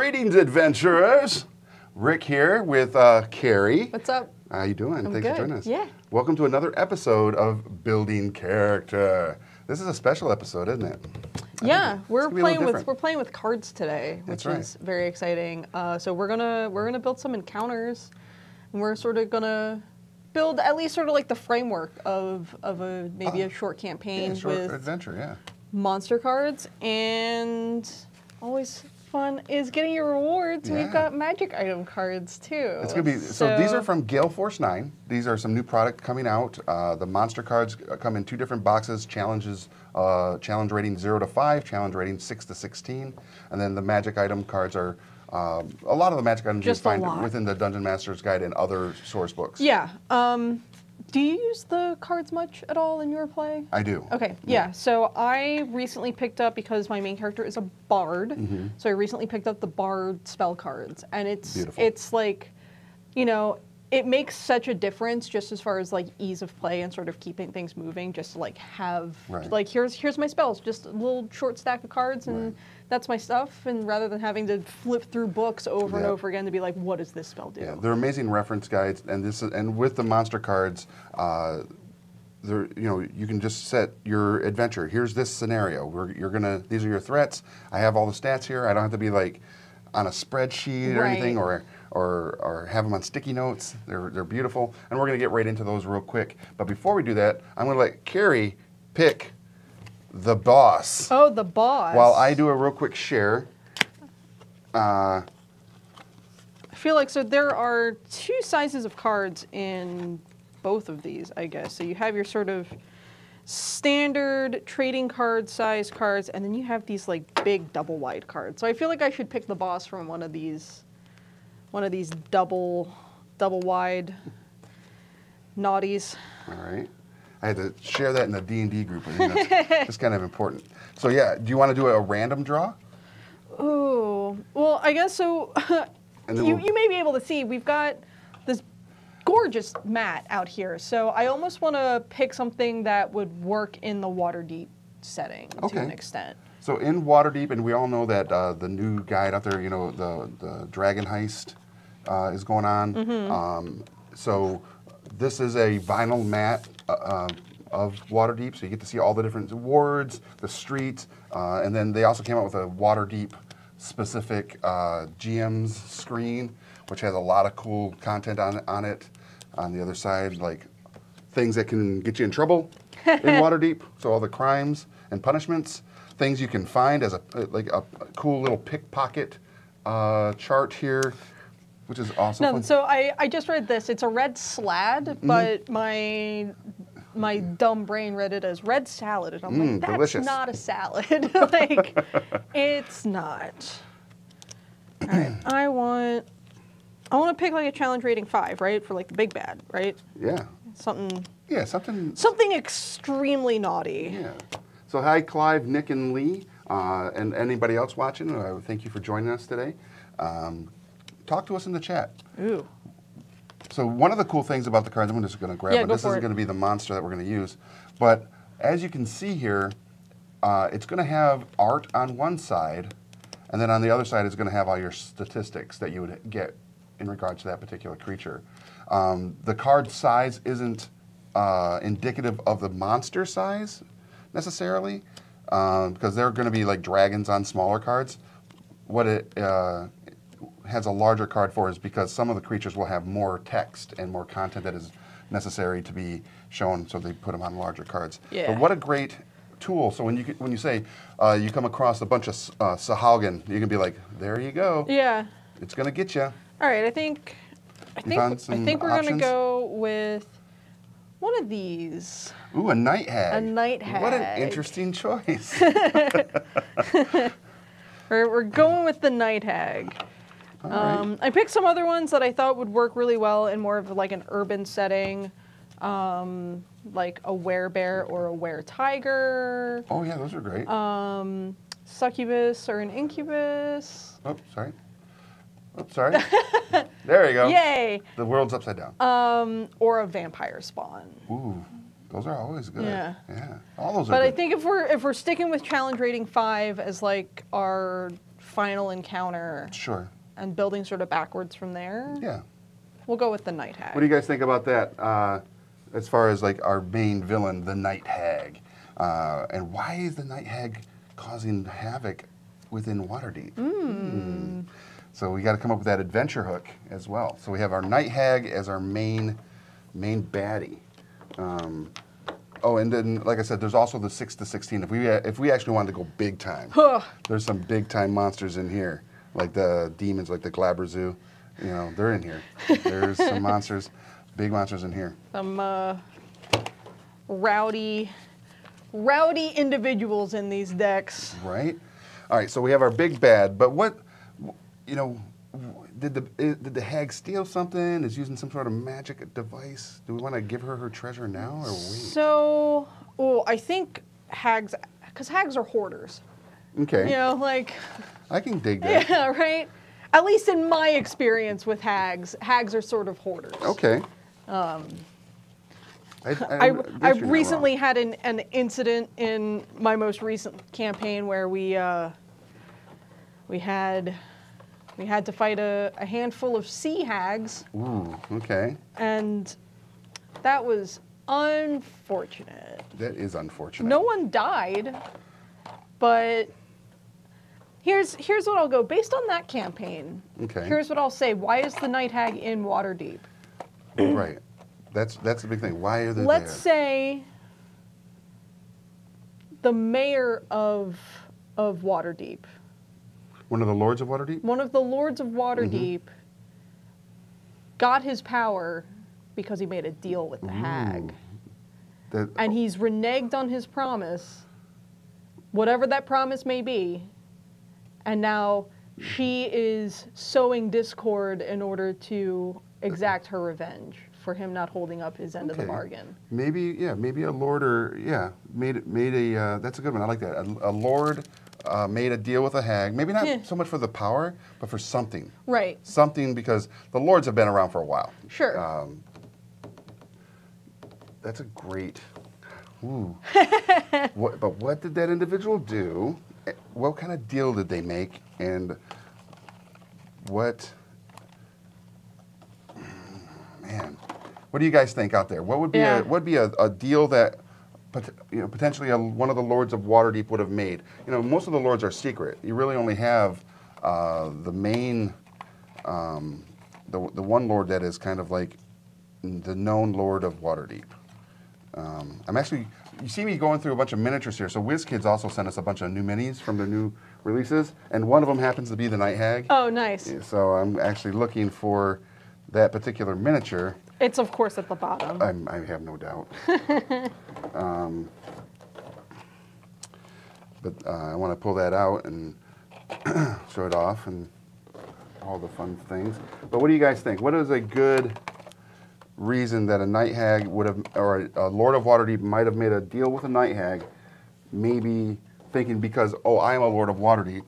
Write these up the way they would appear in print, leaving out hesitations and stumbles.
Greetings, adventurers. Rick here with Carrie. What's up? How you doing? I'm Thanks good. for joining us. Yeah. Welcome to another episode of Building Character. This is a special episode, isn't it? Yeah, we're playing with cards today, which is very exciting. So we're gonna build some encounters, and we're sort of gonna build at least sort of like the framework of maybe a short campaign with adventure. Yeah. Monster cards, and always fun is getting your rewards. Yeah. We've got magic item cards too. It's gonna be so. These are from Gale Force 9. These are some new product coming out. The monster cards come in 2 different boxes. Challenges, challenge rating 0 to 5, challenge rating 6 to 16, and then the magic item cards are. A lot of the magic items you find within the Dungeon Master's Guide and other source books. Yeah. Do you use the cards much at all in your play? I do. Okay, yeah. So I recently picked up, because my main character is a bard, so I recently picked up the bard spell cards, and it's like, you know, it makes such a difference just as far as like ease of play and sort of keeping things moving, just to like have, like here's my spells, just a little short stack of cards, and that's my stuff, and rather than having to flip through books over and over again to be like, what does this spell do? Yeah, they're amazing reference guides, and with the monster cards, you can just set your adventure. Here's this scenario. These are your threats. I have all the stats here. I don't have to be like on a spreadsheet or anything, or have them on sticky notes. They're beautiful, and we're gonna get right into those real quick. But before we do that, I'm gonna let Carrie pick the boss. Oh, the boss. While I do a real quick share. I feel like, so there are 2 sizes of cards in both of these, I guess. So you have your sort of standard trading card size cards, and then you have these like big double wide cards. So I feel like I should pick the boss from one of these double wide naughties. All right. I had to share that in the D&D group. I think that's kind of important. So yeah, do you want to do a random draw? Oh, well, I guess so. You may be able to see, we've got this gorgeous mat out here. So I almost want to pick something that would work in the Waterdeep setting to an extent. So in Waterdeep, and we all know that the new guide out there, you know, the Dragon Heist is going on. So this is a vinyl mat of Waterdeep, so you get to see all the different wards, the streets, and then they also came out with a Waterdeep specific GM's screen, which has a lot of cool content on it. On the other side, like things that can get you in trouble in Waterdeep, so all the crimes and punishments, things you can find as a cool little pickpocket chart here, which is awesome. No, so I just read this. It's a red slad, but my dumb brain read it as red salad, and I'm like, that's delicious. Not a salad. Like, it's not. All right, I want to pick like a challenge rating 5, right, for like the big bad, right? Yeah. Something. Yeah, something. Something extremely naughty. Yeah. So hi, Clive, Nick, and Lee, and anybody else watching. Thank you for joining us today. Talk to us in the chat. Ooh. So one of the cool things about the cards, I'm just going to grab it. This isn't going to be the monster that we're going to use. But as you can see here, it's going to have art on one side, and then on the other side it's going to have all your statistics that you would get in regards to that particular creature. The card size isn't indicative of the monster size necessarily, because they're going to be like dragons on smaller cards. What it has a larger card for is because some of the creatures will have more text and more content that is necessary to be shown, so they put them on larger cards. Yeah. But what a great tool! So when you say you come across a bunch of Sahagin, you can be like, there you go. Yeah. It's gonna get you. All right, I think we're gonna go with one of these. Ooh, a night hag. A night hag. What an interesting choice. We're going with the night hag. Right. I picked some other ones that I thought would work really well in more of like an urban setting, like a werebear or a were-tiger. Oh yeah, those are great. Succubus or an incubus. Oh, sorry. Oh, sorry. There you go. Yay. The world's upside down. Or a vampire spawn. Ooh, those are always good. Yeah. Yeah. All those are But good. I think if we're sticking with challenge rating 5 as like our final encounter Sure. and building sort of backwards from there, Yeah. we'll go with the Night Hag. What do you guys think about that? As far as like our main villain, the Night Hag, and why is the Night Hag causing havoc within Waterdeep? So we got to come up with that adventure hook as well. So we have our Night Hag as our main baddie. Oh, and then like I said, there's also the 6 to 16. If we actually wanted to go big time, there's some big time monsters in here, like the demons, like the Glabrezu. You know, they're in here. There's some monsters, big monsters in here. Some rowdy individuals in these decks. Right. All right. So we have our big bad, but what, you know, did the hag steal something? Is using some sort of magic device? Do we want to give her treasure now or wait? So, I think hags, because hags are hoarders. Okay. You know, like. I can dig that. Yeah, right? At least in my experience with hags are sort of hoarders. Okay. I recently had an incident in my most recent campaign where we had to fight a handful of sea hags. Ooh, okay. And that was unfortunate. That is unfortunate. No one died, but here's what I'll go. Based on that campaign, Okay. here's what I'll say. Why is the Night Hag in Waterdeep? Right. That's the big thing. Why are they Let's there? say the mayor of Waterdeep, One of the lords of Waterdeep? one of the lords of Waterdeep, got his power because he made a deal with the hag. That, And he's reneged on his promise, whatever that promise may be, and now she is sowing discord in order to exact her revenge for him not holding up his end of the Okay. bargain. maybe a lord made a that's a good one. I like that. A lord made a deal with a hag. Maybe not Yeah. so much for the power, but for something. Right. Something, because the lords have been around for a while. Sure. That's a great. Ooh. But what did that individual do? What kind of deal did they make? And what? Man, what do you guys think out there? What would be a deal that potentially one of the lords of Waterdeep would have made? You know, most of the lords are secret. You really only have the main, the one lord that is kind of like the known lord of Waterdeep. I'm actually, you see me going through a bunch of miniatures here. So WizKids also sent us a bunch of new minis from their new releases, and one of them happens to be the Night Hag. Oh, nice. So I'm actually looking for that particular miniature. It's, of course, at the bottom. I have no doubt. But I want to pull that out and show it off and all the fun things. But what do you guys think? What is a good reason that a Night Hag would have, or a Lord of Waterdeep might have made a deal with a Night Hag, maybe thinking because, oh, I am a Lord of Waterdeep,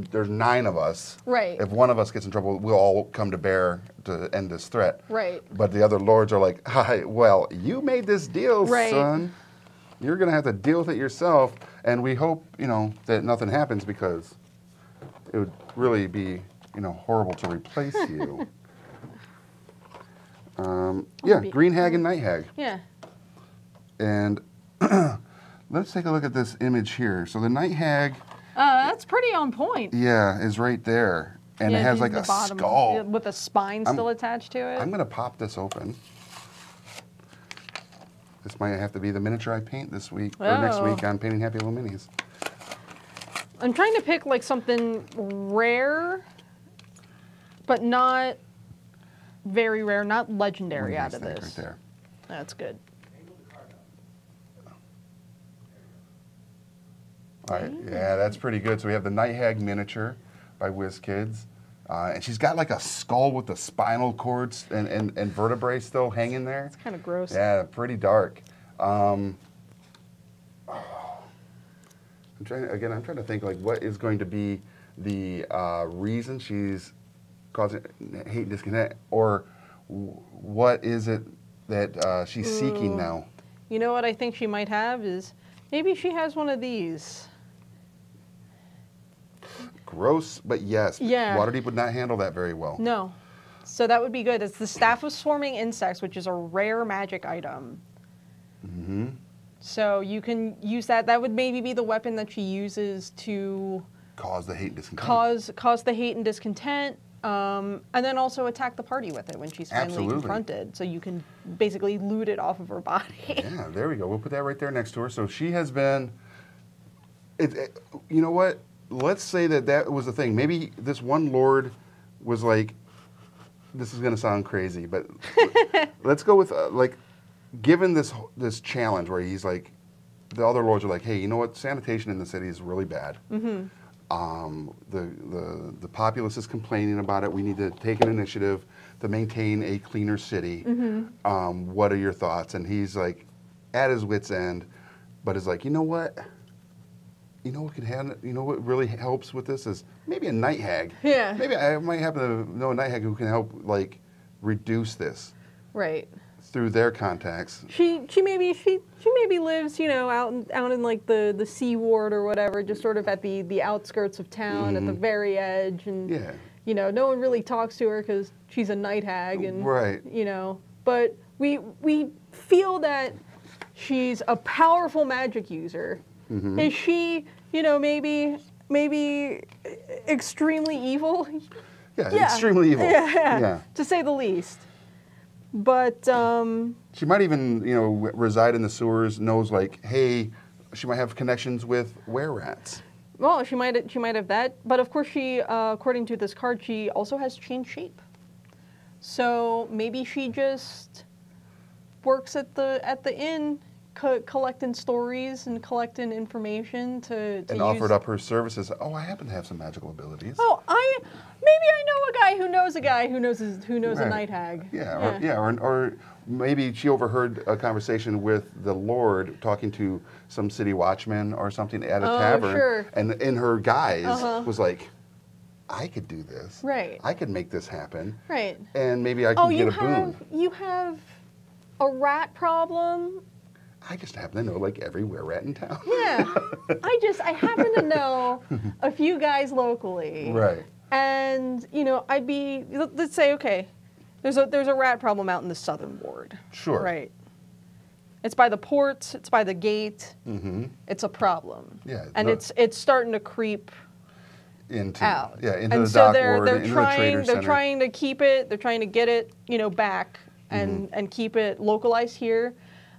there's 9 of us. Right. If one of us gets in trouble, we'll all come to bear to end this threat. Right. But the other lords are like, hi, well, you made this deal, Right. son. You're going to have to deal with it yourself. And we hope, that nothing happens, because it would really be, horrible to replace you. Green Hag and Night Hag. Yeah. And let's take a look at this image here. So the Night Hag, That's pretty on point. is right there. And it has like the a bottom, skull. with a spine still attached to it. I'm going to pop this open. This might have to be the miniature I paint this week, or next week on Painting Happy Little Minis. I'm trying to pick like something rare, but not very rare, not legendary out of this. Right there. That's good. All right, yeah, that's pretty good. So we have the Night Hag miniature by WizKids. And she's got like a skull with the spinal cords and vertebrae still hanging there. It's kind of gross. Yeah, pretty dark. I'm trying to think like what is going to be the reason she's causing hate and discontent, or what is it that she's seeking now? You know what I think she might have is maybe she has one of these. gross, but yes, Yeah. Waterdeep would not handle that very well. No. So that would be good. It's the Staff of Swarming Insects, which is a rare magic item. Mm-hmm. So you can use that. That would maybe be the weapon that she uses to Cause the hate and discontent. cause the hate and discontent, and then also attack the party with it when she's finally Absolutely. confronted. So you can basically loot it off of her body. Yeah, there we go. We'll put that right there next to her. So she has been. You know what? Let's say that was the thing. Maybe this one lord was like, this is going to sound crazy, but let's go with like, given this challenge where he's like, the other lords are like, hey, you know what? Sanitation in the city is really bad. Mm-hmm. The populace is complaining about it. We need to take an initiative to maintain a cleaner city. Mm-hmm. What are your thoughts? And he's like, at his wit's end, but is like, you know what? You know what could happen? You know what really helps with this is maybe a night hag. Yeah. Maybe I might happen to know a night hag who can help like reduce this Right. through their contacts. She maybe lives, you know, out in like the Sea Ward or whatever, just sort of at the outskirts of town, at the very edge, and Yeah. you know, no one really talks to her because she's a night hag, and Right. you know, but we feel that she's a powerful magic user. Is she, you know, maybe extremely evil? Yeah, extremely evil. Yeah, to say the least. But she might even, you know, reside in the sewers. Knows like, hey, she might have connections with were-rats. well, she might have that. But of course, she, according to this card, she also has changed shape. So maybe she just works at the inn, collecting stories and collecting information to And offered up her services. Oh, I happen to have some magical abilities. Oh, maybe I know a guy who knows a Right. night hag. Yeah, or maybe she overheard a conversation with the Lord talking to some city watchman or something at a tavern, sure. and in her guise was like, I could do this. Right. I could make this happen. Right. And maybe I can get a boon. You have a rat problem. I just happen to know like every were-rat in town. Yeah. I happen to know a few guys locally. Right. And, you know, let's say, okay, there's a rat problem out in the southern ward. Sure. Right. It's by the ports, it's by the gate. Mm-hmm. It's a problem. Yeah. And it's starting to creep into out. Yeah, into and the so dock they're ward, into the trader they're center. trying to keep it, they're trying to get it, you know, back and keep it localized here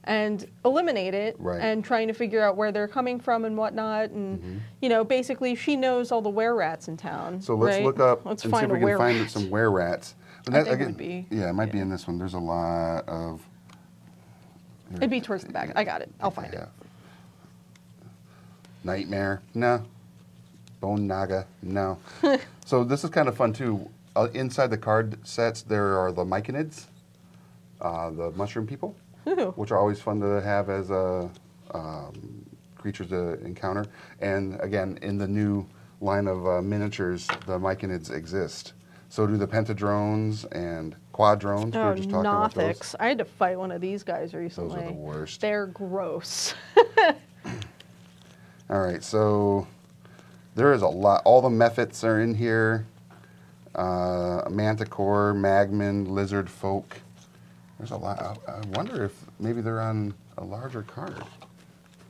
and eliminate it, Right. and trying to figure out where they're coming from and whatnot, and you know, basically she knows all the were-rats in town. So let's right? look up Let's and see if find we a can were-rat. find some were-rats. And I think it might be. Yeah, it might be in this one. There's a lot of. It'd be towards the back. I got it. I'll find it. Nightmare, no. Bone Naga, no. So this is kind of fun too. Inside the card sets, there are the myconids, the mushroom people, Ooh. which are always fun to have as creatures to encounter. And again, in the new line of miniatures, the myconids exist. So do the pentadrones and quadrones. We were just talking about those. Nothics. I had to fight one of these guys recently. Those are the worst. They're gross. All right, so there is a lot. All the mephits are in here. Manticore, Magman, Lizard Folk. There's a lot. I wonder if maybe they're on a larger card.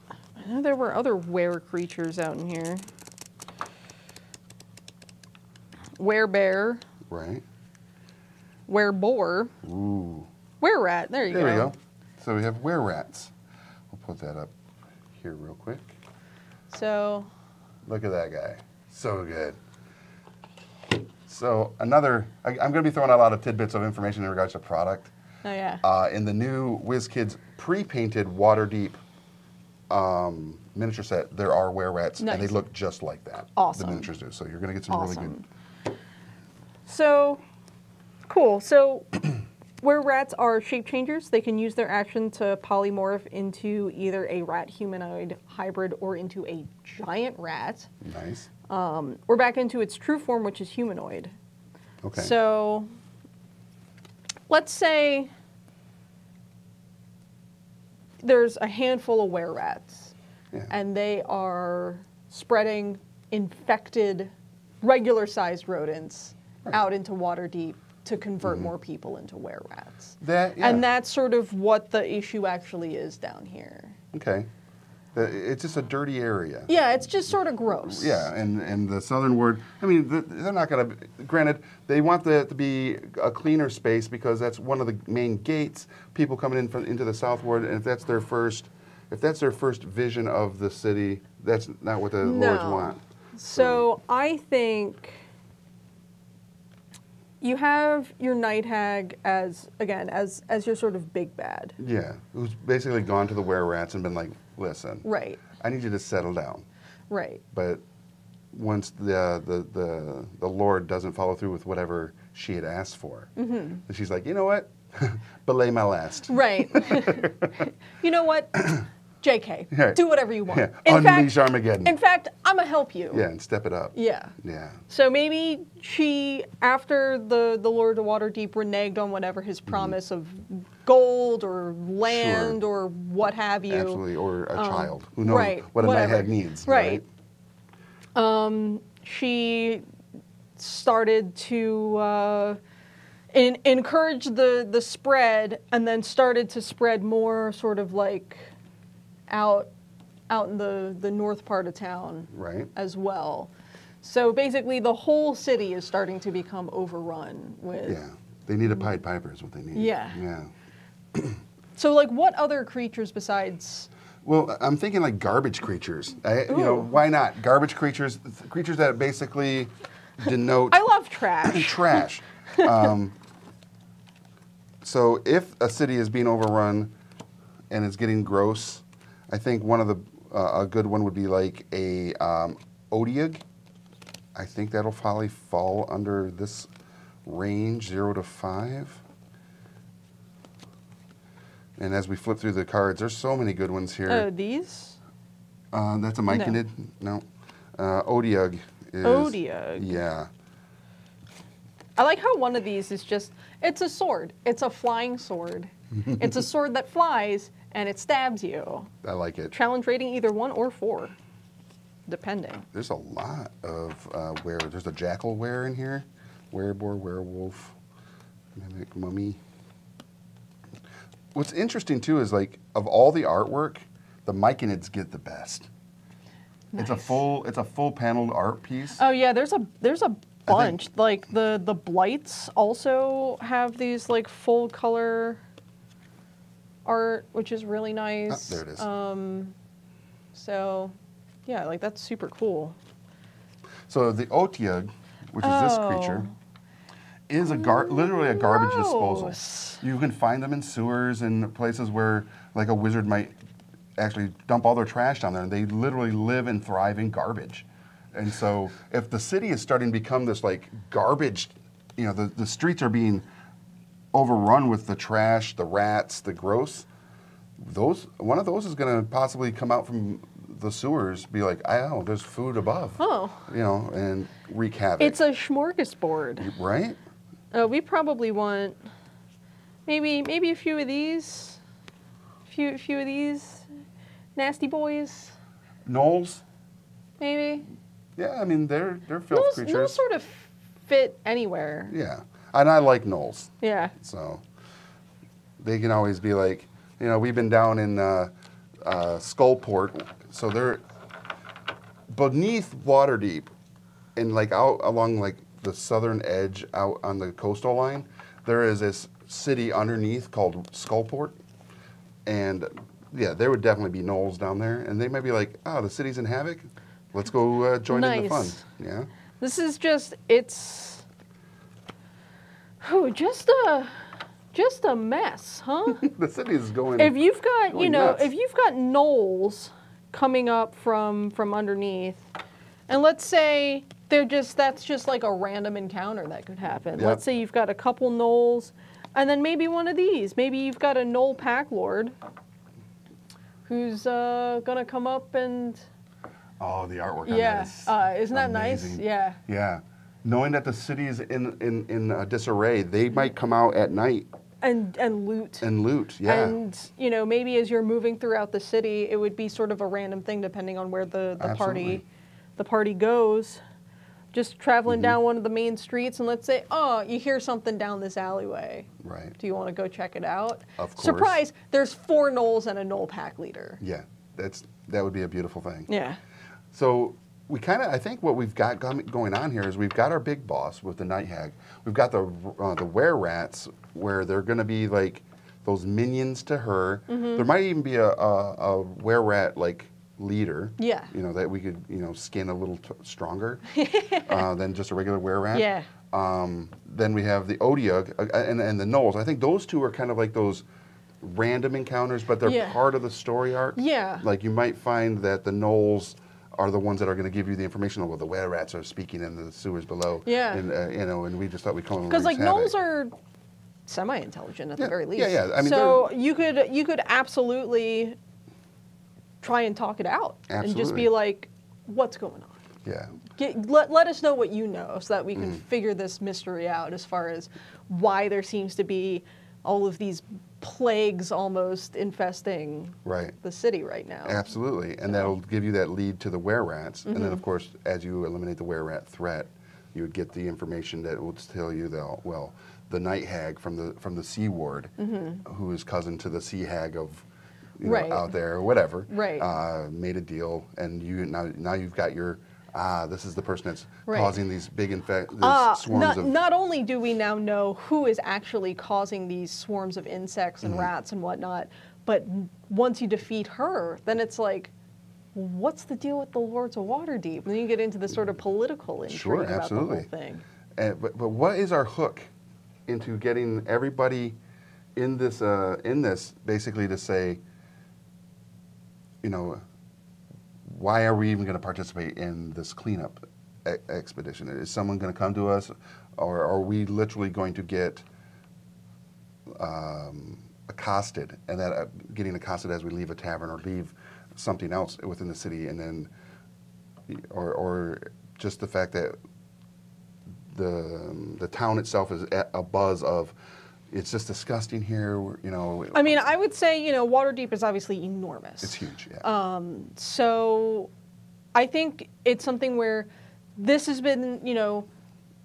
I know there were other were creatures out in here. Werebear, Right. wereboar, Ooh. were-rat. There you go. There we go. So we have were-rats. We'll put that up here real quick. So, Look at that guy. So good. So another, I'm going to be throwing out a lot of tidbits of information in regards to product. oh yeah. In the new WizKids pre-painted Waterdeep miniature set, there are were-rats, and they Nice. look just like that. Awesome. The miniatures do. So you're going to get some really good. So, cool. So, were-rats are shape changers. They can use their action to polymorph into either a rat-humanoid hybrid or into a giant rat. Nice. Or back into its true form, which is humanoid. Okay. So, let's say there's a handful of were-rats, Yeah. and they are spreading infected regular sized rodents Right. out into Waterdeep to convert more people into were-rats. That, yeah. And that's sort of what the issue actually is down here. Okay. It's just a dirty area. Yeah, it's just sort of gross. Yeah, and the southern ward, I mean, they're not going to, granted, they want that to be a cleaner space because that's one of the main gates, people coming in into the south ward, and if that's their first vision of the city, that's not what the lords want. So I think you have your night hag as, again, as your sort of big bad. Yeah, who's basically gone to the were-rats and been like, listen, Right. I need you to settle down. Right. But once the Lord doesn't follow through with whatever she had asked for, and she's like, you know what, belay my last. Right. You know what? JK, Yeah. do whatever you want. Yeah. In Armageddon. In fact, I'm going to help you. Yeah, and step it up. Yeah. Yeah. So maybe she, after the Lord of Waterdeep reneged on whatever his promise of gold or land or what have you. Absolutely, or a child. Who knows right, what a night whatever. hag needs, Right. She started to encourage the spread, and then started to spread more sort of like out in the north part of town Right. as well. So basically the whole city is starting to become overrun with... Yeah. They need a Pied Piper is what they need. Yeah. Yeah. So like what other creatures besides... Well, I'm thinking like garbage creatures. You know, why not? Garbage creatures, creatures that basically denote... I love trash. trash. So if a city is being overrun and it's getting gross, I think one of the a good one would be like a Odiug. I think that'll probably fall under this range, 0 to 5. And as we flip through the cards, there's so many good ones here. Oh, these? That's a Myconid. No. Odiug is... Odiug. Yeah. I like how one of these is just, it's a sword. It's a flying sword. It's a sword that flies, and it stabs you. I like it. Challenge rating either 1 or 4, depending. There's a lot of there's a jackal were in here. Werebore, werewolf, mimic, mummy. What's interesting too is like of all the artwork, the Myconids get the best. Nice. It's a full paneled art piece. Oh yeah, there's a bunch. Like the blights also have these like full color art, which is really nice. There it is. So yeah, like that's super cool. So the Otyug, which is this creature, is literally a garbage disposal. Gross. You can find them in sewers and places where like a wizard might actually dump all their trash down there, and they literally live and thrive in garbage. And so if the city is starting to become this like garbage, you know, the streets are being overrun with the trash, the rats, the gross, one of those is going to possibly come out from the sewers, be like, I don't know, there's food above. Oh. You know, and wreak havoc. It's a smorgasbord. Right? We probably want maybe a few of these. Few of these nasty boys. Gnolls? Maybe. Yeah, I mean, they're filth creatures. Gnolls sort of fit anywhere. Yeah. And I like gnolls. Yeah. So they can always be like, you know, we've been down in Skullport, so they're beneath Waterdeep, and like out along like the southern edge, out on the coastal line, there is this city underneath called Skullport, and yeah, there would definitely be gnolls down there, and they might be like, oh, the city's in havoc, let's go join in the fun. Yeah. This is just just a mess, huh? The city is going. If you've got, nuts. if you've got gnolls coming up from underneath, and let's say that's just like a random encounter that could happen. Yep. Let's say you've got a couple gnolls, and then maybe one of these. Maybe you've got a gnoll pack lord who's gonna come up and Oh, the artwork on that is isn't that amazing. nice? Yeah. Yeah. Knowing that the city is in disarray, they might come out at night And loot. and loot. Yeah. And maybe as you're moving throughout the city, it would be sort of a random thing depending on where the Absolutely. party goes. just traveling down one of the main streets, and let's say, oh, you hear something down this alleyway. Right. Do you want to go check it out? Of course. Surprise! There's 4 gnolls and a gnoll pack leader. Yeah, that would be a beautiful thing. Yeah. So we I think what we've got going on here is we've got our big boss with the Night Hag. We've got the were-rats, where they're going to be like those minions to her. There might even be a were-rat like leader. Yeah. You know, that we could, you know, skin a little stronger than just a regular were-rat. Yeah. Then we have the Odiug and the gnolls. I think those two are kind of like those random encounters, but they're part of the story arc. Yeah. Like you might find that the gnolls are the ones that are going to give you the information on what the were-rats are speaking in the sewers below. Yeah. And, you know, and we just thought we'd come Because like gnolls are semi-intelligent at the very least. Yeah, yeah. I mean, so you could absolutely try and talk it out and just be like, what's going on? Yeah. Let us know what you know so that we can figure this mystery out as far as why there seems to be all of these plagues almost infesting the city right now. Absolutely. And that'll give you that lead to the were-rats. And then, of course, as you eliminate the were-rat threat, you would get the information that will tell you that, well, the Night Hag from the Sea Ward, who is cousin to the Sea Hag of out there or whatever, made a deal, and you now you've got your this is the person that's causing these big swarms of. Not only do we now know who is actually causing these swarms of insects and rats and whatnot, but once you defeat her, then it's like, what's the deal with the Lords of Waterdeep? And then you get into this sort of political intrigue about the whole thing. But what is our hook into getting everybody in this basically to say, you know, why are we even going to participate in this cleanup expedition? Is someone going to come to us, or are we literally going to get accosted, and that getting accosted as we leave a tavern or leave something else within the city, and then, or just the fact that the town itself is a buzz of, it's just disgusting here, you know. I mean, I would say, you know, Waterdeep is obviously enormous. It's huge, yeah. So I think it's something where this has been, you know,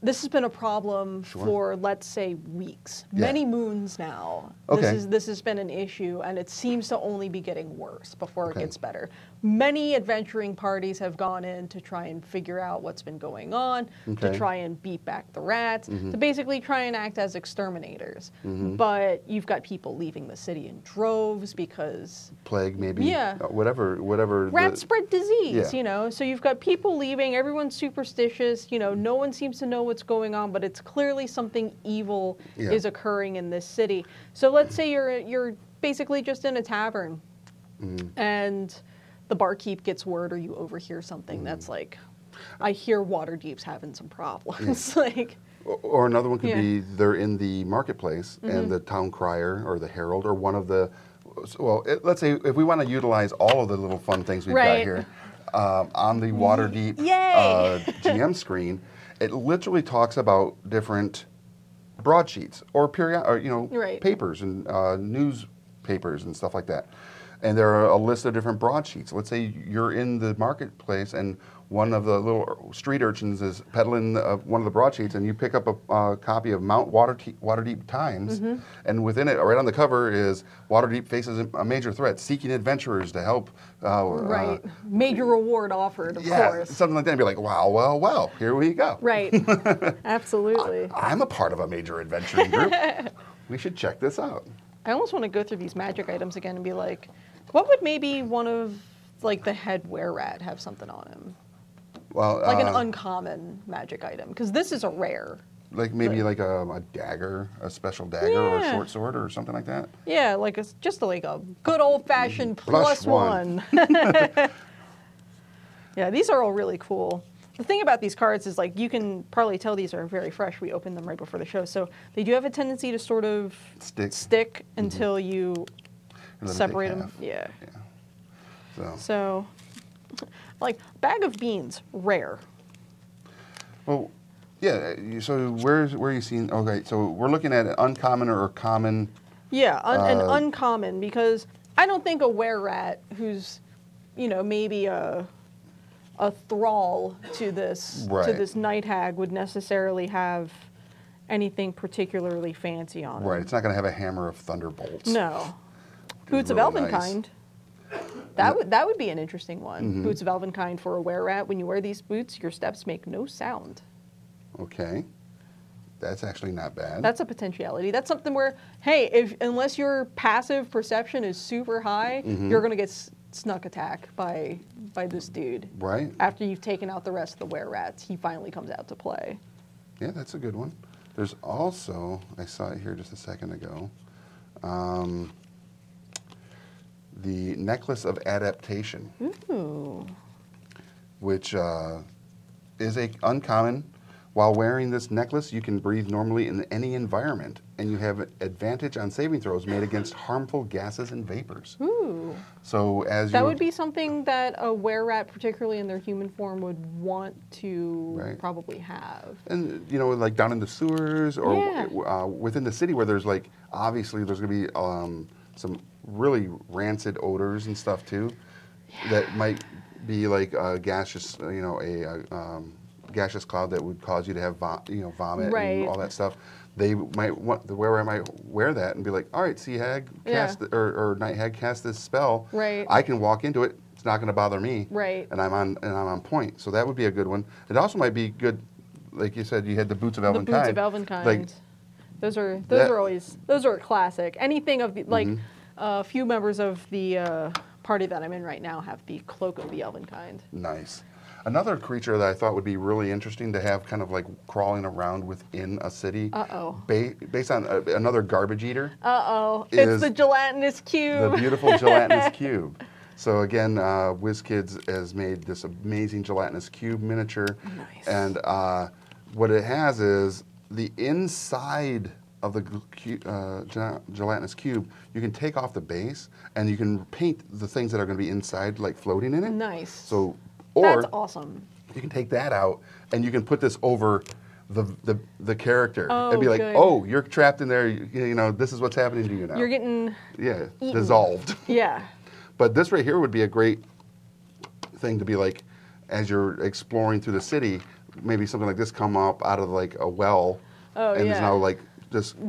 this has been a problem for, let's say, weeks, many moons now. This has been an issue, and it seems to only be getting worse before it gets better. Many adventuring parties have gone in to try and figure out what's been going on, to try and beat back the rats, to basically try and act as exterminators. But you've got people leaving the city in droves because plague, maybe, whatever. Rat spread disease, you know. So you've got people leaving. Everyone's superstitious. You know, no one seems to know what's going on, but it's clearly something evil is occurring in this city. So let's say you're basically just in a tavern, and the barkeep gets word, or you overhear something that's like, I hear Waterdeep's having some problems. like, or another one could be they're in the marketplace, and the town crier or the herald or one of the, well, let's say if we want to utilize all of the little fun things we've got here on the Waterdeep GM screen. It literally talks about different broadsheets or papers and newspapers and stuff like that. And there are a list of different broadsheets. Let's say you're in the marketplace and one of the little street urchins is peddling one of the broadsheets, and you pick up a copy of Mount Waterdeep Times, and within it, right on the cover, is Waterdeep faces a major threat, seeking adventurers to help. Major reward offered, of course. Something like that. And be like, wow, well, here we go. Right. Absolutely. I'm a part of a major adventuring group. We should check this out. I almost want to go through these magic items again and be like, what would maybe one of like the head were-rat have something on him? Well, like an uncommon magic item, because this is a rare. Like maybe like a dagger, a special dagger or a short sword or something like that? Yeah, like just like a good old-fashioned plus one. Yeah, these are all really cool. The thing about these cards is, like, you can probably tell these are very fresh. We opened them right before the show. So they do have a tendency to sort of stick until you separate them. Yeah. So, like, bag of beans, rare. Well, yeah, so where are you seeing, okay, so we're looking at an uncommon or a common. Yeah, an uncommon, because I don't think a were-rat who's, you know, maybe a a thrall to this night hag would necessarily have anything particularly fancy on it. Right. It's not going to have a hammer of thunderbolts. No. Boots of really nice. Elvenkind. That would be an interesting one. Boots of Elvenkind for a were-rat. When you wear these boots, your steps make no sound. Okay. That's actually not bad. That's a potentiality. That's something where, hey, unless your passive perception is super high, you're going to get snuck attack by this dude. Right. After you've taken out the rest of the were-rats, he finally comes out to play. Yeah, that's a good one. There's also, I saw it here just a second ago, the Necklace of Adaptation. Ooh. Which is a uncommon. While wearing this necklace, you can breathe normally in any environment, and you have advantage on saving throws made against harmful gases and vapors. Ooh. So as that would be something that a were-rat, particularly in their human form, would want to probably have. And you know, like down in the sewers or within the city, where there's like obviously there's going to be some really rancid odors and stuff too, that might be like a gaseous, you know, a gaseous cloud that would cause you to have vomit and all that stuff. They might want the wearer might wear that and be like, all right, sea hag, cast or night hag, cast this spell. Right. I can walk into it. It's not going to bother me. Right. And I'm on point. So that would be a good one. It also might be good, like you said, you had the Boots of Elvenkind. The Boots of Elvenkind. Like, those are a classic. Anything of the like, a few members of the party that I'm in right now have the Cloak of the Elvenkind. Nice. Another creature that I thought would be really interesting to have kind of like crawling around within a city. Based on another garbage eater. It's the gelatinous cube. The beautiful gelatinous cube. So again, WizKids has made this amazing gelatinous cube miniature. Nice. And what it has is the inside of the gelatinous cube, you can take off the base and you can paint the things that are going to be inside, like floating in it. Nice. So, or that's awesome. You can take that out and you can put this over the character and be like, good. oh, you're trapped in there. You know, this is what's happening to you now. You're getting dissolved. Yeah. But this right here would be a great thing to be like, as you're exploring through the city, maybe something like this come up out of like a well, and is now like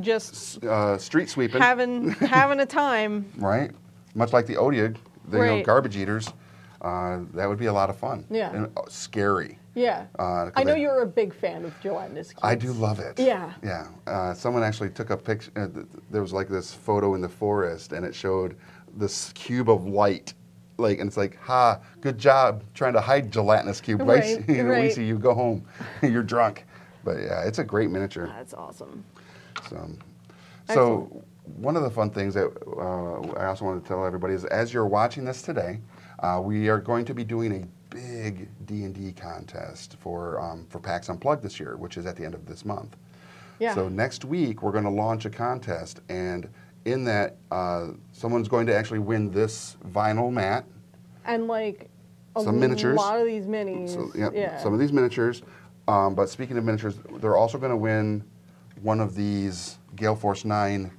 just street sweeping, having a time. Right, much like the Odiug, the you know, garbage eaters. That would be a lot of fun. Yeah. And scary. Yeah. I know you're a big fan of gelatinous cubes. I do love it. Yeah. Yeah. Someone actually took a picture. There was like this photo in the forest, and it showed this cube of light. Like, and it's like, ha, good job trying to hide gelatinous cube. Right. We see you go home. You're drunk. But yeah, it's a great miniature. That's awesome. So one of the fun things that I also want to tell everybody is, as you're watching this today, we are going to be doing a big D&D contest for PAX Unplugged this year, which is at the end of this month. Yeah. So next week, we're going to launch a contest, and in that, someone's going to actually win this vinyl mat. And like some miniatures. A lot of these minis. So, yeah, some of these miniatures. But speaking of miniatures, they're also going to win one of these Gale Force 9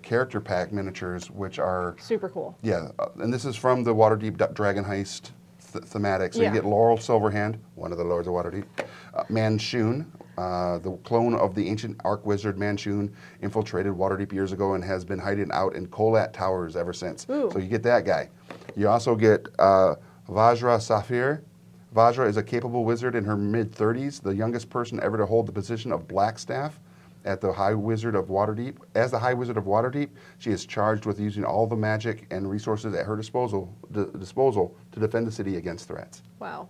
character pack miniatures, which are super cool. Yeah, and this is from the Waterdeep Dragon Heist thematic. So you get Laurel Silverhand, one of the Lords of Waterdeep, Manshoon, the clone of the ancient Arc Wizard Manshoon, infiltrated Waterdeep years ago and has been hiding out in Kolat Towers ever since. Ooh. So you get that guy. You also get Vajra Saphir. Vajra is a capable wizard in her mid-30s, the youngest person ever to hold the position of Blackstaff at the High Wizard of Waterdeep. As the High Wizard of Waterdeep, she is charged with using all the magic and resources at her disposal to defend the city against threats. Wow.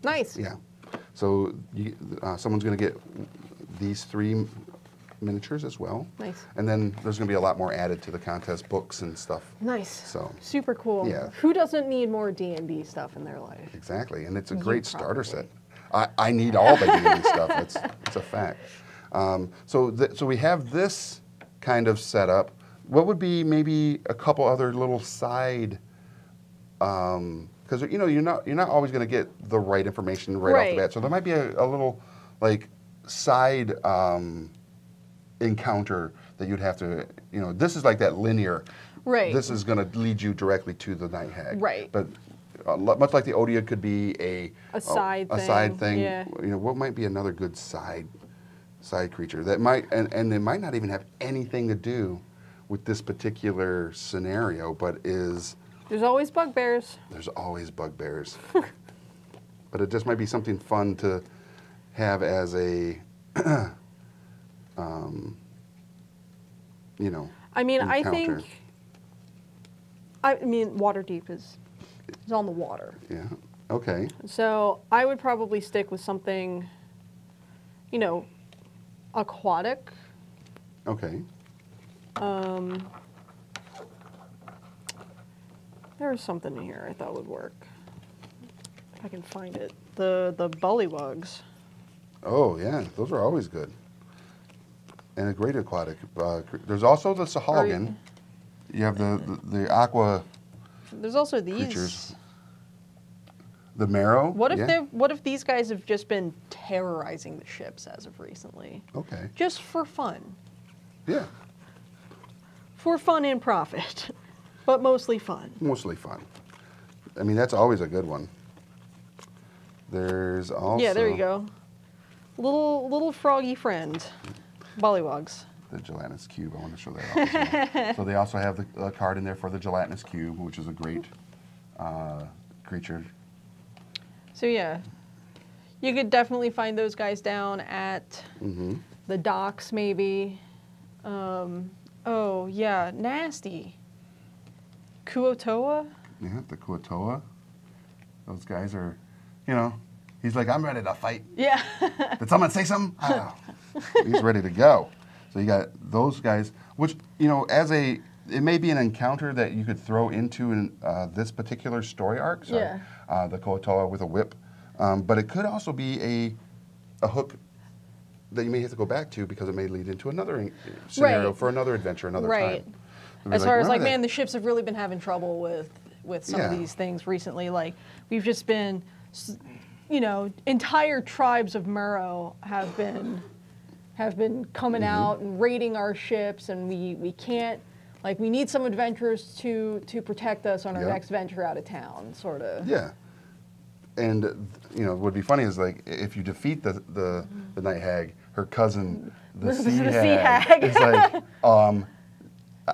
Nice. Yeah. So someone's going to get these 3 miniatures as well. Nice. And then there's going to be a lot more added to the contest, books and stuff. Nice. So super cool. Yeah. Who doesn't need more D&D stuff in their life? Exactly, and it's a great starter set. I need all the D&D stuff. It's a fact. So we have this kind of setup. What would be maybe a couple other little side? Because you know you're not always going to get the right information right off the bat. So there might be a little like side encounter that you'd have to, this is like that linear. Right. This is going to lead you directly to the night hag. Right. But much like the Odia could be a side thing. Yeah. You know, what might be another good side creature that might, and it might not even have anything to do with this particular scenario, but is... There's always bugbears. There's always bugbears. But it just might be something fun to have as a, you know, I mean, encounter. I mean, Waterdeep is on the water. Yeah, okay. So I would probably stick with something, you know, aquatic. Okay. There was something in here I thought would work. If I can find it. The bullywugs. Oh, yeah, those are always good. And a great aquatic. There's also the Sahuagin. You have the aqua There's also these. creatures. The marrow. What if yeah. what if these guys have just been terrorizing the ships as of recently? Okay. Just for fun. Yeah, For fun and profit. But mostly fun. mostly fun. I mean, that's always a good one. There's also... Yeah, there you go. Little froggy friend. Bullywugs. The gelatinous cube. I want to show that off as well. So they also have the card in there for the gelatinous cube, which is a great creature. So yeah, you could definitely find those guys down at the docks, maybe. Oh yeah, nasty. Kuotoa. Yeah, the Kuotoa. Those guys are, you know, he's like, I'm ready to fight. Yeah. Did someone say something? Oh. He's ready to go. So you got those guys, which, you know, it may be an encounter that you could throw into this particular story arc. Sorry, Yeah. The Kuotoa with a whip. But it could also be a hook that you may have to go back to because it may lead into another scenario for another adventure another time. As far as like, man, the ships have really been having trouble with some of these things recently. Like, we've just been, you know, entire tribes of Murrow have been coming out and raiding our ships, and we can't, like, we need some adventurers to protect us on our next venture out of town, sort of. Yeah. And, you know, what would be funny is, like, if you defeat the Night Hag, her cousin, the Sea Hag, is like,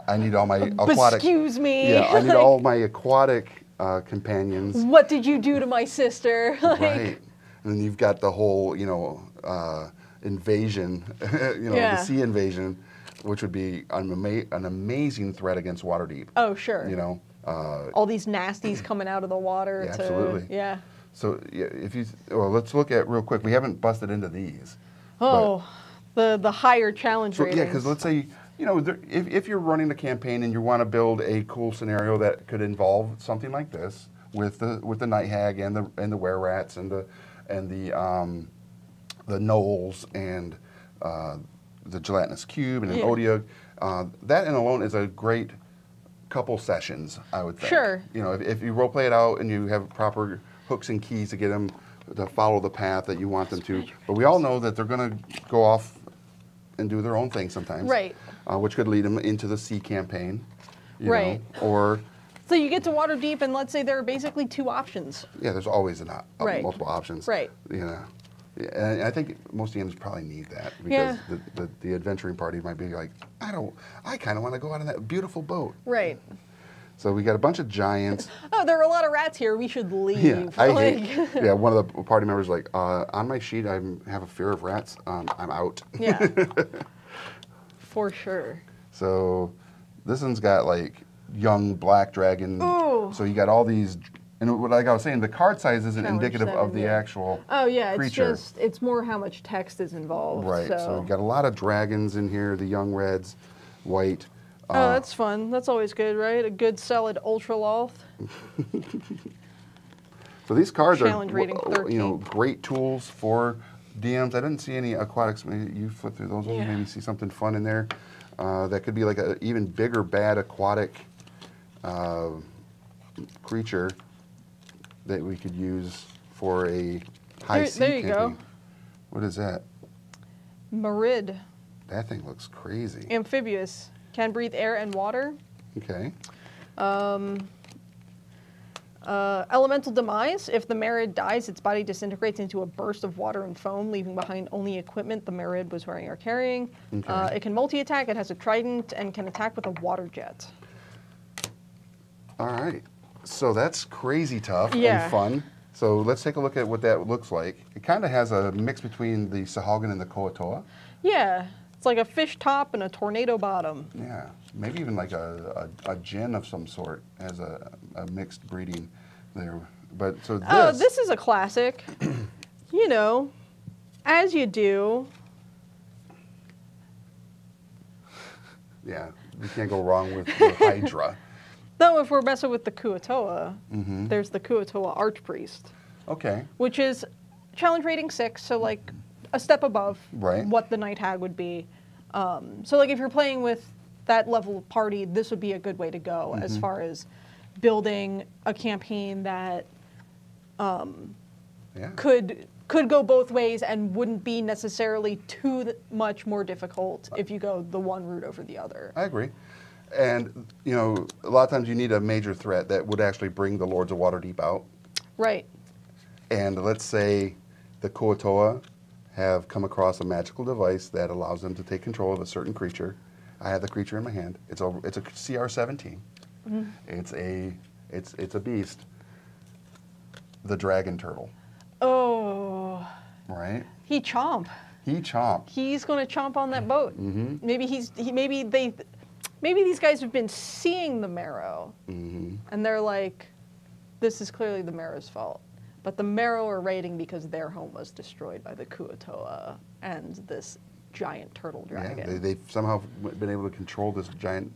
I need all my aquatic... Excuse me. Yeah, I need all my aquatic companions. What did you do to my sister? Like, right. And then you've got the whole, you know, invasion, you know, the sea invasion, which would be an amazing threat against Waterdeep. Oh, sure. You know? All these nasties coming out of the water. Yeah, absolutely. Yeah. So yeah, let's look at real quick. We haven't busted into these. Oh, the higher challenge ratings. Yeah, because let's say, you know, if you're running a campaign and you want to build a cool scenario that could involve something like this with the Night Hag and the were-rats and the gnolls and the gelatinous cube and an Odia, that in alone is a great couple sessions, I would think. Sure. You know, if you role play it out and you have proper hooks and keys to get them to follow the path that you want them to, but we all know that they're going to go off and do their own thing sometimes. Right. Which could lead them into the sea campaign. You Right. know, or... So you get to Waterdeep, and let's say there are basically two options. Yeah, there's always Right. multiple options. Right. You know, yeah, and I think most DMs probably need that because Yeah. the adventuring party might be like, I kind of want to go out on that beautiful boat. Right. So we got a bunch of giants. Oh, there are a lot of rats here. We should leave. Yeah, I hate. Yeah, one of the party members like, on my sheet, I have a fear of rats. I'm out. Yeah. For sure. So this one's got like young black dragon. Ooh. So you got all these, and like I was saying, the card size isn't Challenge indicative 7, of the yeah. actual Oh yeah, creature. it's more how much text is involved. Right. So you got a lot of dragons in here. The young reds, white. Oh, that's fun. That's always good, right? A good solid ultra loth. So these cards Challenge are, rating you know, 13. great tools for DMs. I didn't see any aquatics. Maybe you flip through those ones, Yeah. maybe see something fun in there. That could be like an even bigger bad aquatic creature that we could use for a high sea There you go. campaign. What is that? Marid. That thing looks crazy. Amphibious. Can breathe air and water. Okay. Elemental Demise. If the Merid dies, its body disintegrates into a burst of water and foam, leaving behind only equipment the Merid was wearing or carrying. Okay. It can multi-attack. It has a trident and can attack with a water jet. All right. So that's crazy tough Yeah. and fun. So let's take a look at what that looks like. It kind of has a mix between the Sahagin and the Koatoa. Yeah, it's like a fish top and a tornado bottom. Yeah, maybe even like a Jinn of some sort as a mixed breeding there. But so this. Oh, this is a classic. You know, as you do. Yeah, you can't go wrong with the Hydra. Though if we're messing with the Kuatoa, Mm-hmm. there's the Kuatoa Archpriest, Okay. which is challenge rating 6, so like a step above Right. what the Night Hag would be. So like if you're playing with that level of party, this would be a good way to go Mm-hmm. as far as building a campaign that Yeah. could go both ways and wouldn't be necessarily too much more difficult if you go the one route over the other. I agree. And, you know, a lot of times you need a major threat that would actually bring the Lords of Waterdeep out. Right. And let's say the Koatoa have come across a magical device that allows them to take control of a certain creature. I have the creature in my hand. It's a CR-17. Mm-hmm. It's a beast. The dragon turtle, Oh, right? he chomp. He chomped. He's going to chomp on that boat. Mm-hmm. Maybe these guys have been seeing the Marrow, Mm-hmm. and they're like, this is clearly the Marrow's fault. But the Marrow are raiding because their home was destroyed by the Kuatoa and this giant turtle dragon. Yeah, they've somehow been able to control this giant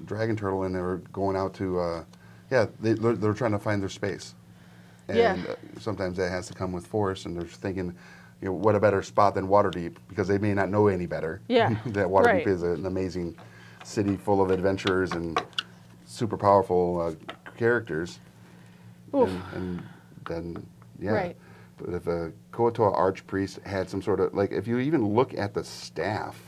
dragon turtle, and they're going out to, they're trying to find their space. And Yeah. Sometimes that has to come with force, and they're thinking, you know, what a better spot than Waterdeep, because they may not know any better. Yeah, That Waterdeep right. is an amazing city full of adventurers and super powerful characters. Oof. And then, yeah. Right. But if a Koatoa Archpriest had some sort of, like, if you even look at the staff.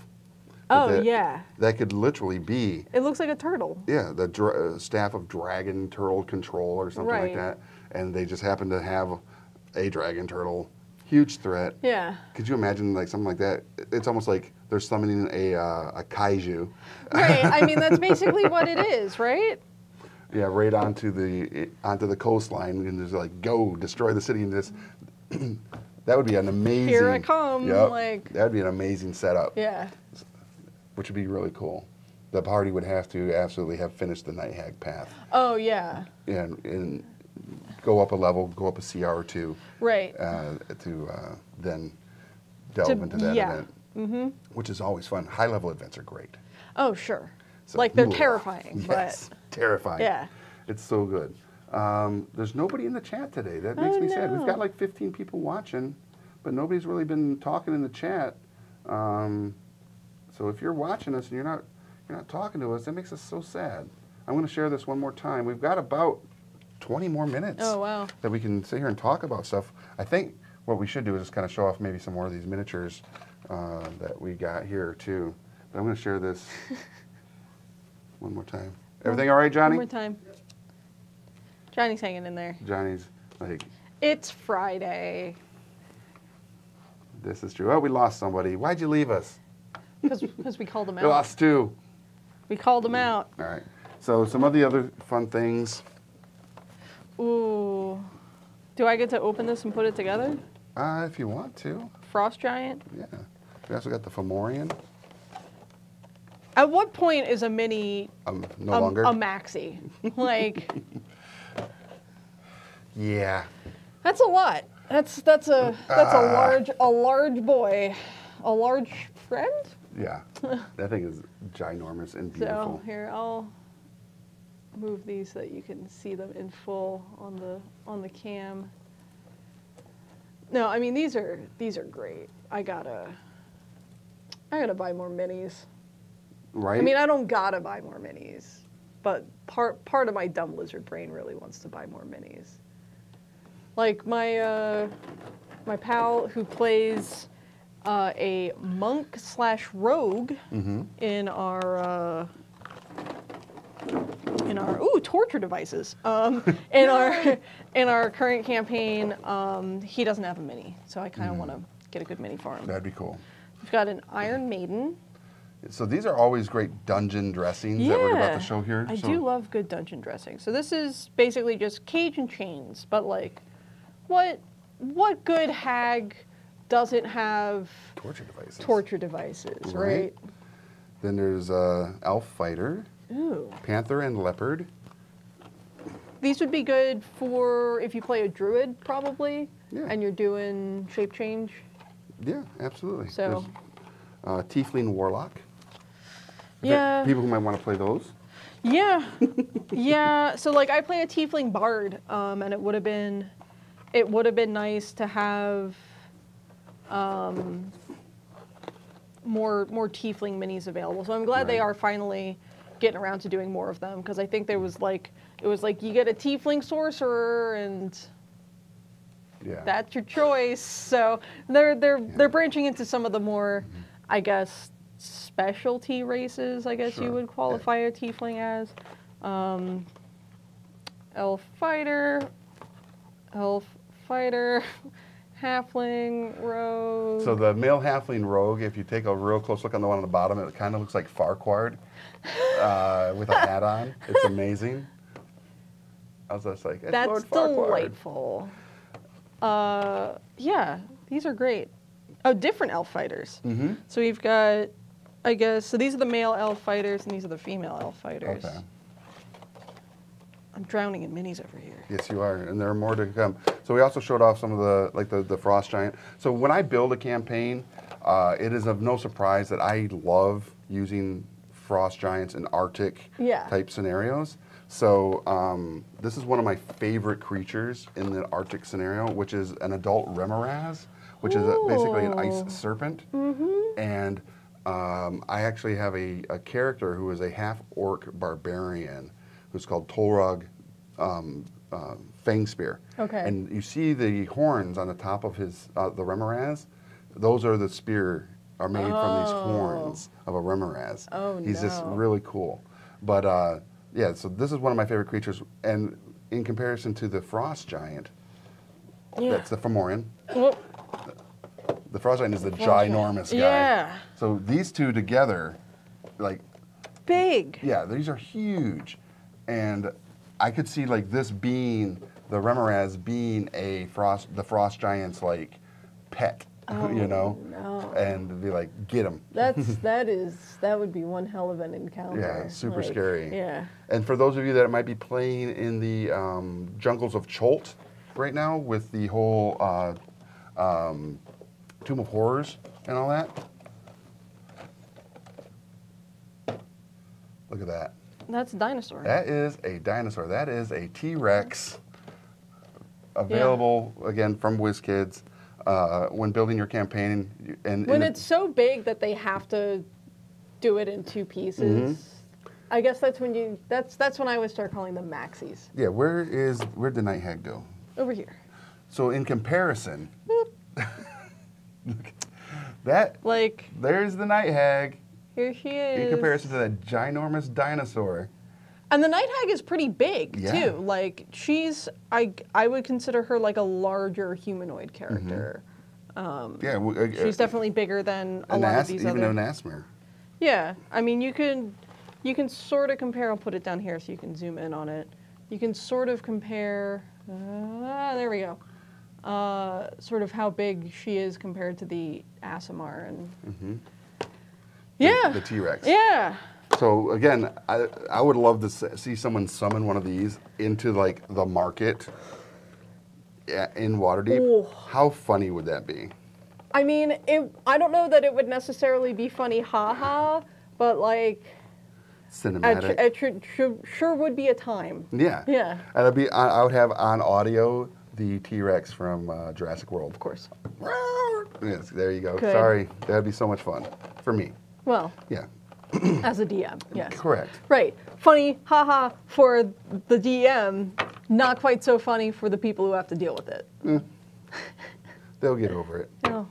Oh, that- yeah. That could literally be, It looks like a turtle. yeah, the staff of dragon turtle control or something like Right. that. And they just happen to have a dragon turtle. Huge threat. Yeah. Could you imagine like something like that? It's almost like they're summoning a kaiju. Right. I mean, that's basically what it is, right? Yeah, right onto the coastline, and just like go destroy the city. And this, that would be an amazing. Here I come, Yep, like- that would be an amazing setup. Yeah. Which would be really cool. The party would have to absolutely have finished the Night Hag path, Oh, yeah. and go up a level, go up a CR or two, Right. to then delve into that yeah. event. Mm-hmm. Which is always fun. High level events are great. Oh, sure. So, Like, they're ooh, terrifying, yes, terrifying. Yeah. It's so good. There's nobody in the chat today. That makes Oh, me sad. no. We've got like 15 people watching, but nobody's really been talking in the chat. So if you're watching us and you're not talking to us, that makes us so sad. I'm going to share this one more time. We've got about 20 more minutes Oh, wow. that we can sit here and talk about stuff. I think what we should do is just kind of show off maybe some more of these miniatures that we got here too. But I'm going to share this one more time. Everything all right, Johnny? One more time. Johnny's hanging in there. Johnny's like, It's Friday. this is true. Oh, we lost somebody. Why'd you leave us? Because we called him We out. lost two. We called him out. All right. So some of the other fun things. Ooh. Do I get to open this and put it together? If you want to. Frost Giant? Yeah. We also got the Fomorian. At what point is a mini No longer. a maxi? Like, Yeah. that's a lot. That's a large boy. A large friend? Yeah. That thing is ginormous and beautiful. So here, I'll move these so that you can see them in full on the cam. No, I mean these are great. I gotta buy more minis. Right? I mean, I don't gotta buy more minis, but part of my dumb lizard brain really wants to buy more minis. Like my pal who plays a monk / rogue Mm-hmm. in our torture devices. In our current campaign, he doesn't have a mini, so I kind of want to get a good mini for him. That'd be cool. We've got an Iron Maiden. So these are always great dungeon dressings that we're about to show here. I do love good dungeon dressing. So this is basically just cage and chains, but like, what good hag doesn't have torture devices, right? Then there's Elf Fighter, Panther and Leopard. These would be good for if you play a druid, probably, Yeah. and you're doing shape change. Yeah, absolutely. So, there's, Tiefling Warlock. yeah, People who might want to play those. yeah, yeah. So like, I play a Tiefling Bard, and it would have been nice to have more Tiefling minis available. So I'm glad they are finally getting around to doing more of them, because I think it was like you get a Tiefling Sorcerer and that's your choice. So they're branching into some of the more, I guess, specialty races, I guess you would qualify a Tiefling as. Elf Fighter, Halfling Rogue. So the male Halfling Rogue, if you take a real close look on the one on the bottom, it kind of looks like Farquaad with a hat on. It's amazing. I was just like, that's Lord Farquaad. Delightful. Yeah, these are great. Oh, different elf fighters. Mm-hmm. So we've got, I guess, so these are the male elf fighters and these are the female elf fighters. Okay. I'm drowning in minis over here. Yes, you are, and there are more to come. So we also showed off some of the Frost Giant. So when I build a campaign, it is of no surprise that I love using Frost Giants in Arctic type scenarios. So this is one of my favorite creatures in the Arctic scenario, which is an adult Remoraz, which is basically an ice serpent. Mm-hmm. And I actually have a character who is a half-orc barbarian who's called Tolrog Fangspear. Okay. And you see the horns on the top of his the Remoraz. Those are the spear are made from these horns of a Remoraz. Oh, He's just really cool. But yeah, so this is one of my favorite creatures. And in comparison to the Frost Giant, that's the Fomorian. Well, the Frost Giant is the ginormous guy. Yeah. So these two together, like, big. yeah, these are huge. And I could see like this being, the Remoraz being the Frost Giant's like pet, you know? No. And be like, get him. That would be one hell of an encounter. Yeah, super scary. Yeah. And for those of you that might be playing in the jungles of Cholt right now with the whole Tomb of Horrors and all that. Look at that. That's a dinosaur. That is a dinosaur. That is a T-Rex. Available, again, from WizKids. When building your campaign. When it's so big that they have to do it in two pieces, I guess that's when that's when I would start calling them maxis. Yeah, where'd the Night Hag go? Over here. So in comparison, there's the Night Hag. Here she is. In comparison to that ginormous dinosaur. And the Night Hag is pretty big, too. Like, I would consider her like a larger humanoid character. She's definitely bigger than a lot of these other. Even an Asmer. Yeah, I mean, you can sort of compare. I'll put it down here so you can zoom in on it. You can sort of compare. There we go. Sort of how big she is compared to the Aasimar and. The T-Rex. Yeah. So again, I would love to see someone summon one of these into like the market in Waterdeep. Ooh. How funny would that be? I mean, I don't know that it would necessarily be funny, haha, but like cinematic. It sure would be a time. Yeah. Yeah. And I would have on audio the T-Rex from Jurassic World. Of course. Yes, there you go. Good. Sorry, that'd be so much fun for me. Well. Yeah. As a DM, yes. Correct. Right. Funny, haha, for the DM, not quite so funny for the people who have to deal with it. They'll get over it. Oh.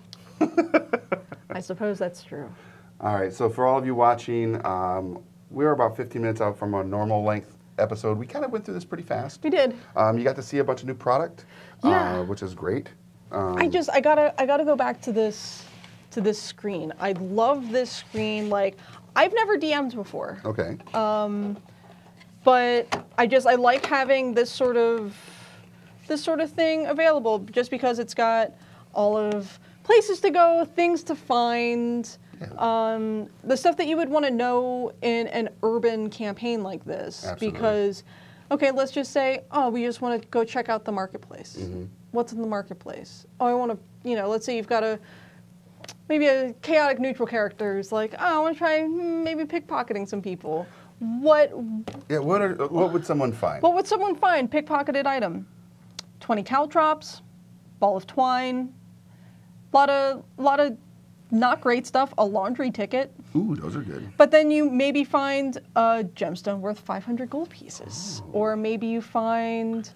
I suppose that's true. All right, so for all of you watching, we're about 15 minutes out from a normal length episode, we kind of went through this pretty fast. We did. You got to see a bunch of new product, Yeah. which is great. I gotta go back to this screen. I love this screen. Like, I've never DM'd before. Okay. But I like having this sort of thing available, just because it's got all of places to go, things to find, the stuff that you would want to know in an urban campaign like this. Absolutely. Because, okay, let's just say, oh, we just want to go check out the marketplace. What's in the marketplace? Oh, I want to, let's say you've got maybe a chaotic neutral character who's like, oh, I want to try maybe pickpocketing some people. What would someone find? What would someone find? Pickpocketed item. 20 caltrops, ball of twine, lot of not great stuff, a laundry ticket. Ooh, those are good. But then you maybe find a gemstone worth 500 gold pieces. Or maybe you find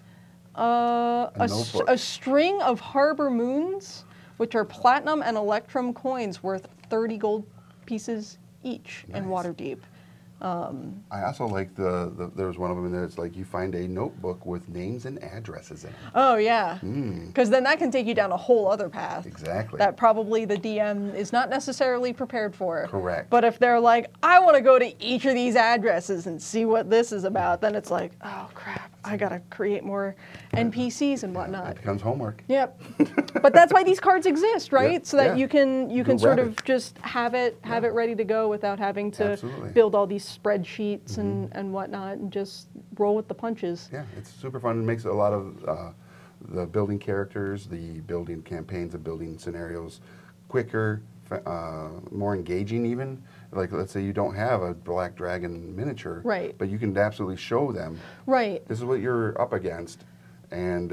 a string of harbor moons, which are platinum and electrum coins worth 30 gold pieces each in Waterdeep. I also like there was one of them in there. It's like you find a notebook with names and addresses in it. Oh yeah, because then that can take you down a whole other path. Exactly. That probably the DM is not necessarily prepared for. Correct. But if they're like, I want to go to each of these addresses and see what this is about, then it's like, oh crap, I gotta create more NPCs and whatnot. It becomes homework. Yep. But that's why these cards exist, right? Yep. So that you can sort rapid. of just have it ready to go without having to Absolutely. build all these spreadsheets and whatnot, and just roll with the punches. Yeah, it's super fun. It makes a lot of the building characters, the building campaigns, the building scenarios quicker, more engaging even. Like, let's say you don't have a Black Dragon miniature, Right. but you can absolutely show them, Right. this is what you're up against, and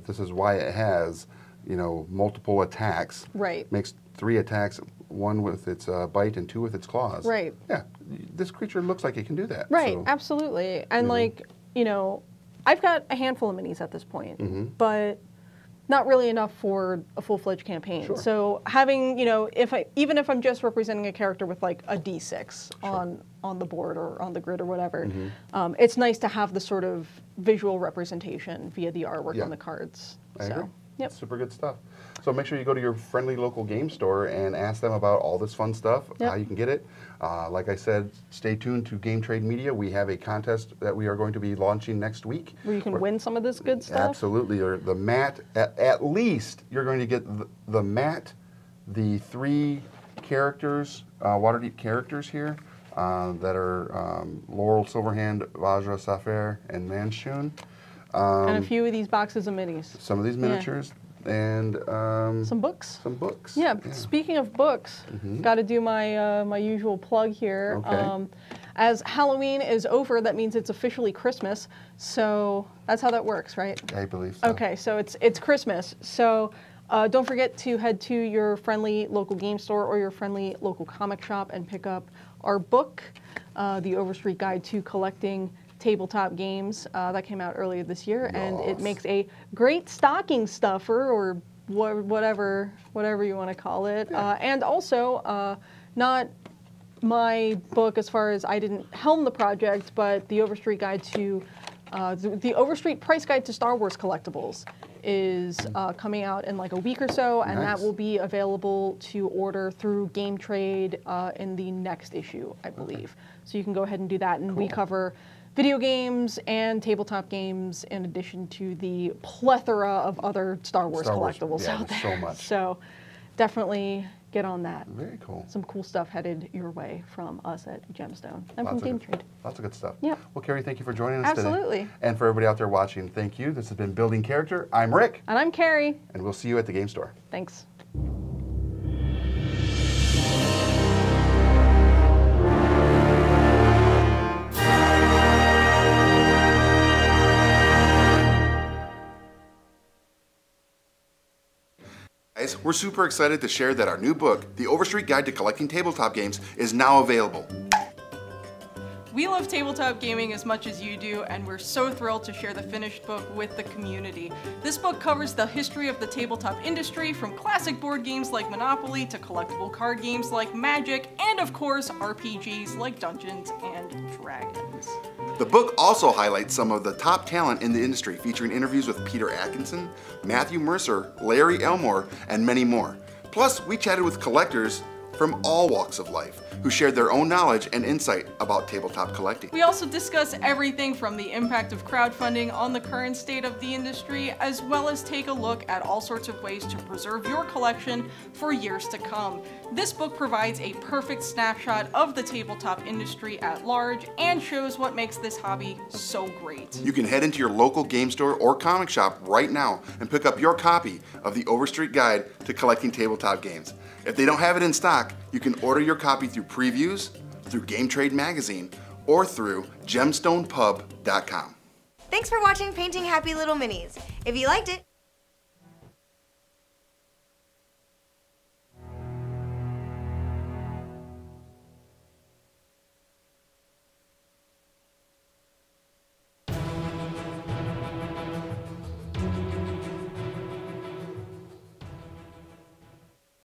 this is why it has, multiple attacks. Right. Makes 3 attacks, 1 with its bite and 2 with its claws. Right. Yeah, this creature looks like it can do that. Right, so. absolutely. And I've got a handful of minis at this point, but not really enough for a full-fledged campaign. Sure. So having, even if I'm just representing a character with like a D6 on the board or on the grid or whatever, it's nice to have the sort of visual representation via the artwork on the cards. I agree. Yep. Super good stuff. So make sure you go to your friendly local game store and ask them about all this fun stuff, Yep. how you can get it. Like I said, stay tuned to Game Trade Media. We have a contest that we are going to be launching next week. Where you can win some of this good stuff. Absolutely. Or the mat, at least you're going to get the mat, the 3 characters, Waterdeep characters here that are Laurel, Silverhand, Vajra, Saphir, and Manshun. And a few of these boxes of minis. Some of these miniatures. And some books. Some books. Yeah. Speaking of books, got to do my my usual plug here. Okay. As Halloween is over, that means it's officially Christmas. So that's how that works, right? I believe so. Okay, so it's Christmas. So don't forget to head to your friendly local game store or your friendly local comic shop and pick up our book, The Overstreet Guide to Collecting Tabletop Games. That came out earlier this year, and it makes a great stocking stuffer, or whatever you want to call it. And also, not my book as far as I didn't helm the project, but the Overstreet Guide to the Overstreet Price Guide to Star Wars Collectibles is coming out in like a week or so, and that will be available to order through Game Trade in the next issue, I believe. So you can go ahead and do that, and we cover video games and tabletop games in addition to the plethora of other Star Wars collectibles out there. So much. So definitely get on that. Very cool. Some cool stuff headed your way from us at Gemstone and Lots from of Game good- Trade. Lots of good stuff. Yep. Well, Carrie, thank you for joining us today. Absolutely. And for everybody out there watching, thank you. This has been Building Character. I'm Rick, And I'm Carrie. and we'll see you at the game store. Thanks. Guys, we're super excited to share that our new book, The Overstreet Guide to Collecting Tabletop Games, is now available. We love tabletop gaming as much as you do, and we're so thrilled to share the finished book with the community. This book covers the history of the tabletop industry, from classic board games like Monopoly to collectible card games like Magic, and of course RPGs like Dungeons and Dragons. The book also highlights some of the top talent in the industry, featuring interviews with Peter Atkinson, Matthew Mercer, Larry Elmore, and many more. Plus, we chatted with collectors from all walks of life who shared their own knowledge and insight about tabletop collecting. We also discuss everything from the impact of crowdfunding on the current state of the industry, as well as take a look at all sorts of ways to preserve your collection for years to come. This book provides a perfect snapshot of the tabletop industry at large and shows what makes this hobby so great. You can head into your local game store or comic shop right now and pick up your copy of the Overstreet Guide to Collecting Tabletop Games. If they don't have it in stock, you can order your copy through previews, through Game Trade Magazine, or through gemstonepub.com. Thanks for watching Painting Happy Little Minis. If you liked it,